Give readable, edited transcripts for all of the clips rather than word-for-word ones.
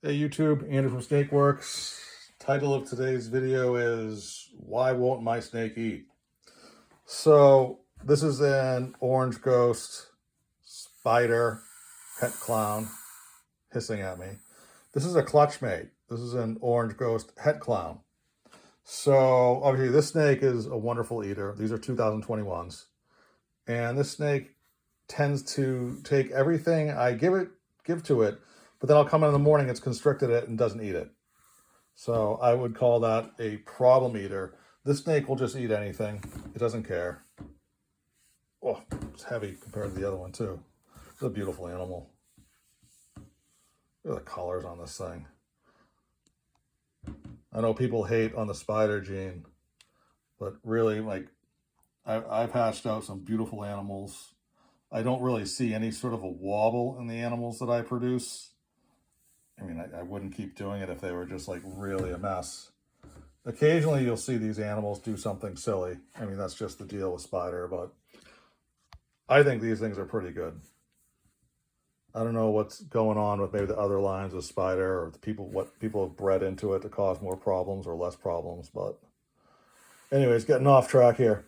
Hey YouTube, Andrew from Snakeworks. Title of today's video is Why Won't My Snake Eat? So this is an orange ghost spider pet clown hissing at me. This is a clutch mate. This is an orange ghost het clown. So obviously this snake is a wonderful eater. These are 2021s. And this snake tends to take everything I give to it, but then I'll come in the morning, it's constricted it and doesn't eat it. So I would call that a problem eater. This snake will just eat anything. It doesn't care. Oh, it's heavy compared to the other one too. It's a beautiful animal. Look at the colors on this thing. I know people hate on the spider gene, but really, like, I've hatched out some beautiful animals. I don't really see any sort of a wobble in the animals that I produce. I mean, I wouldn't keep doing it if they were just like really a mess. Occasionally you'll see these animals do something silly. I mean, that's just the deal with spider, but I think these things are pretty good. I don't know what's going on with maybe the other lines of spider or what people have bred into it to cause more problems or less problems, but anyways, getting off track here.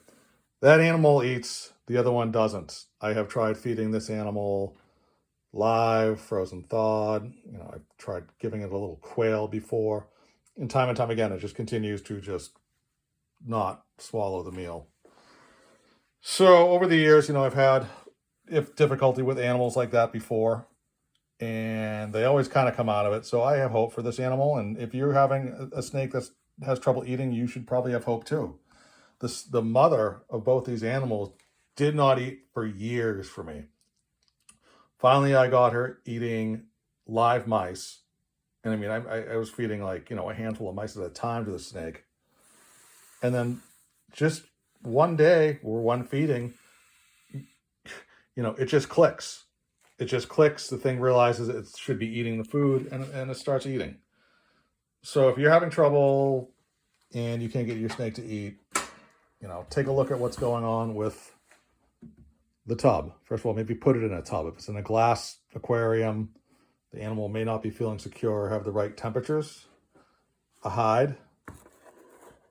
That animal eats, the other one doesn't. I have tried feeding this animal live, frozen thawed. You know, I've tried giving it a little quail before. And time again, it just continues to just not swallow the meal. So over the years, you know, I've had difficulty with animals like that before, and they always kind of come out of it. So I have hope for this animal. And if you're having a snake that has trouble eating, you should probably have hope too. The mother of both these animals did not eat for years for me. Finally, I got her eating live mice. And I mean, I was feeding like, you know, a handful of mice at a time to the snake. And then just one day or one feeding, you know, it just clicks. It just clicks. The thing realizes it should be eating the food and it starts eating. So if you're having trouble and you can't get your snake to eat, you know, take a look at what's going on with the tub. First of all, maybe put it in a tub. If it's in a glass aquarium, the animal may not be feeling secure or have the right temperatures. A hide.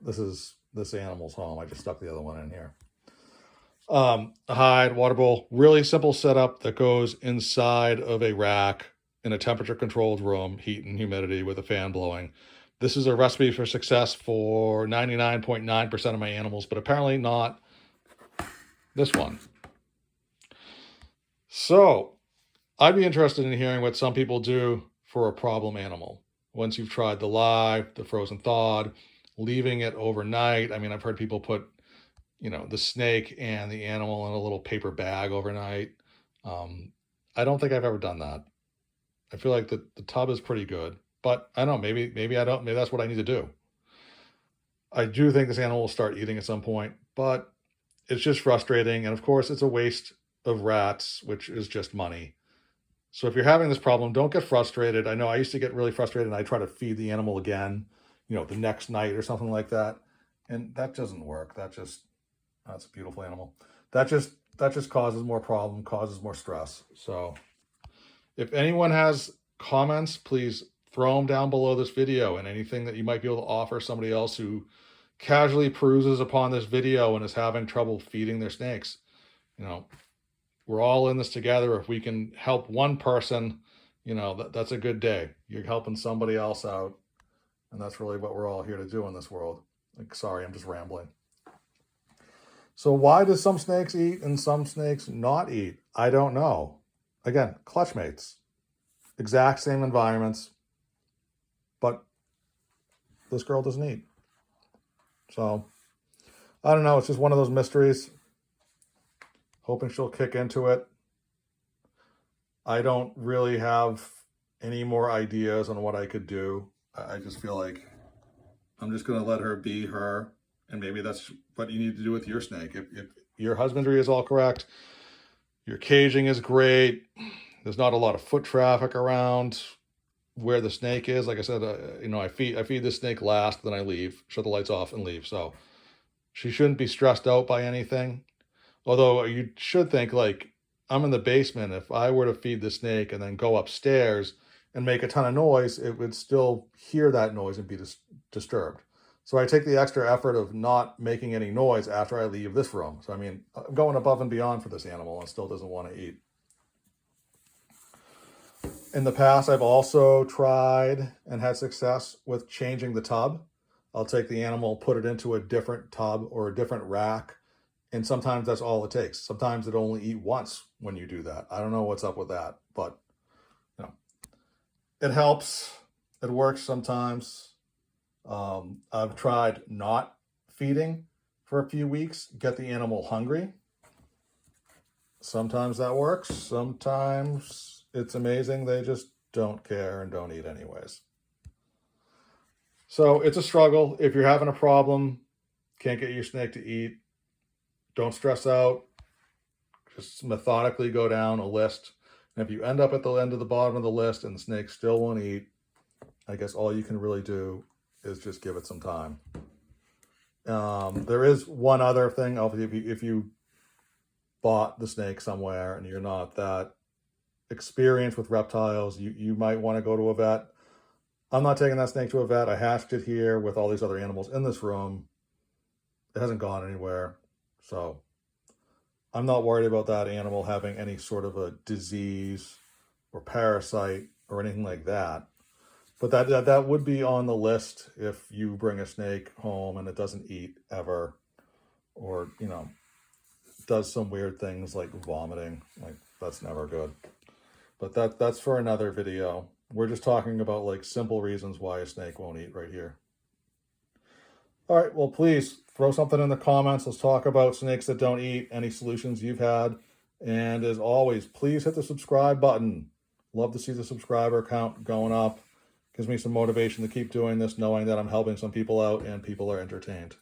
This is this animal's home. I just stuck the other one in here. A hide, water bowl, really simple setup that goes inside of a rack in a temperature controlled room, heat and humidity with a fan blowing. This is a recipe for success for 99.9% of my animals, but apparently not this one. So I'd be interested in hearing what some people do for a problem animal. Once you've tried the live, the frozen thawed, leaving it overnight. I mean, I've heard people put, you know, the snake and the animal in a little paper bag overnight. I don't think I've ever done that. I feel like the tub is pretty good, but I don't know, maybe I don't, maybe that's what I need to do. I do think this animal will start eating at some point, but it's just frustrating. And of course, it's a waste of rats, which is just money. So if you're having this problem, don't get frustrated. I know I used to get really frustrated and I try to feed the animal again, you know, the next night or something like that. And that doesn't work. That's a beautiful animal. That just causes more problem, causes more stress. So if anyone has comments, please throw them down below this video, and anything that you might be able to offer somebody else who casually peruses upon this video and is having trouble feeding their snakes. You know, we're all in this together. If we can help one person, you know, that's a good day. You're helping somebody else out. And that's really what we're all here to do in this world. Like, sorry, I'm just rambling. So why do some snakes eat and some snakes not eat? I don't know. Again, clutch mates, exact same environments, but this girl doesn't eat. So I don't know. It's just one of those mysteries. Hoping she'll kick into it. I don't really have any more ideas on what I could do. I just feel like I'm just going to let her be her. And maybe that's what you need to do with your snake. If your husbandry is all correct, your caging is great, there's not a lot of foot traffic around where the snake is. Like I said, you know, I feed the snake last, then I leave, shut the lights off and leave. So she shouldn't be stressed out by anything. Although you should think, like, I'm in the basement. If I were to feed the snake and then go upstairs and make a ton of noise, it would still hear that noise and be disturbed. So I take the extra effort of not making any noise after I leave this room. So I mean, I'm going above and beyond for this animal and still doesn't want to eat. In the past, I've also tried and had success with changing the tub. I'll take the animal, put it into a different tub or a different rack, and sometimes that's all it takes. Sometimes it'll only eat once when you do that. I don't know what's up with that, but you know, it helps. It works sometimes. I've tried not feeding for a few weeks, get the animal hungry. Sometimes that works. Sometimes it's amazing. They just don't care and don't eat anyways. So it's a struggle. If you're having a problem, can't get your snake to eat, don't stress out. Just methodically go down a list. And if you end up at the end of the bottom of the list and the snake still won't eat, I guess all you can really do is just give it some time. There is one other thing. If you bought the snake somewhere and you're not that experienced with reptiles, you might want to go to a vet. I'm not taking that snake to a vet. I hatched it here with all these other animals in this room. It hasn't gone anywhere. So I'm not worried about that animal having any sort of a disease or parasite or anything like that. But that would be on the list if you bring a snake home and it doesn't eat ever, or, you know, does some weird things like vomiting. Like, that's never good. But that's for another video. We're just talking about like simple reasons why a snake won't eat right here. All right, well, please throw something in the comments. Let's talk about snakes that don't eat, any solutions you've had. And as always, please hit the subscribe button. Love to see the subscriber count going up. Gives me some motivation to keep doing this, knowing that I'm helping some people out and people are entertained.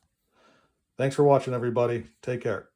Thanks for watching, everybody. Take care.